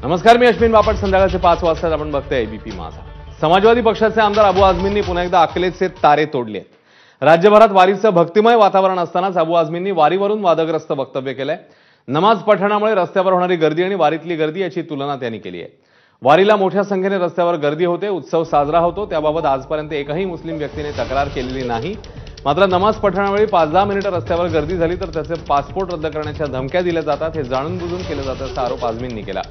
नमस्कार, मी अश्विन बापट. संध्याकाळचे 5 वाजता आपण बघतोय एबीपी माझा. समाजवादी पक्षाचे आमदार अबू आझमींनी पुन्हा एकदा अकलेचे तारे तोडले. राज्यभरात वारीचं भक्तिमय वातावरण असतानाच अबू आझमींनी वारीवरून वादग्रस्त वक्तव्य केलंय. नमाज पठणामुळे रस्त्यावर होणारी गर्दी आणि वारीतली गर्दी याची तुलना त्यांनी केली आहे. वारीला मोठ्या संख्येने रस्त्यावर गर्दी होते, उत्सव साजरा होतो, त्याबाबत आजपर्यंत एकही मुस्लिम व्यक्तीने तक्रार केलेली नाही. मात्र नमाज पठणावेळी 5-10 मिनिटं रस्त्यावर गर्दी झाली तर त्याचे पासपोर्ट रद्द करण्याच्या धमक्या दिल्या जातात. हे जाणून बुजून केलं जातं असा आरोप आझमींनी केला.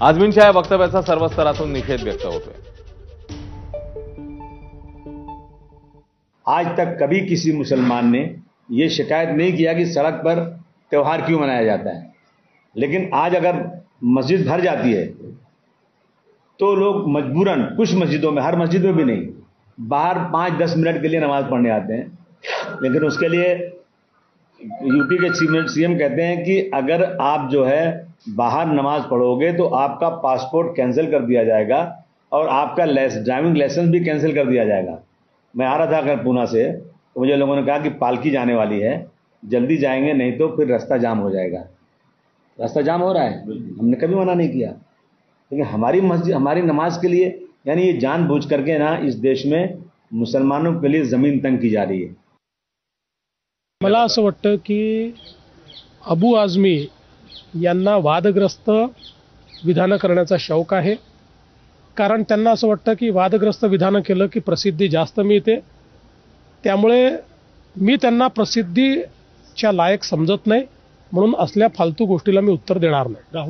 आझमींच्या या वक्तव्याचा सर्व स्तरातून निषेध व्यक्त होतोय. आज तक कभी किसी मुसलमान ने ये शिकायत नहीं किया कि सड़क पर त्यौहार क्यों मनाया जाता है, लेकिन आज अगर मस्जिद भर जाती है तो लोग मजबूरन, कुछ मस्जिदों में, हर मस्जिद में भी नहीं, बाहर 5-10 मिनट के लिए नमाज पढ़ने आते हैं. लेकिन उसके लिए यूपी के सीएम कहते हैं कि अगर आप जो है बाहर नमाज पढ़ोगे तो आपका पासपोर्ट कैंसिल कर दिया जाएगा और आपका ड्राइविंग लाइसेंस भी कैंसिल कर दिया जाएगा. मैं आ रहा था अगर पूना से, तो मुझे लोगों ने कहा कि पालकी जाने वाली है, जल्दी जाएंगे नहीं तो फिर रास्ता जाम हो जाएगा. रास्ता जाम हो रहा है, हमने कभी मना नहीं किया, लेकिन हमारी मस्जिद, हमारी नमाज के लिए, यानी ये जानबूझ करके ना इस देश में मुसलमानों के लिए जमीन तंग की जा रही है. मला असं वाटतं की अबू आझमी यांना वादग्रस्त विधानं करण्याचा शौक आहे. कारण त्यांना असं वाटतं की वादग्रस्त विधानं केलं की प्रसिद्धी जास्त मिळते. त्यामुळे मी त्यांना प्रसिद्धीच्या लायक समजत नाही, म्हणून असल्या फालतू गोष्टीला मी उत्तर देणार नाही.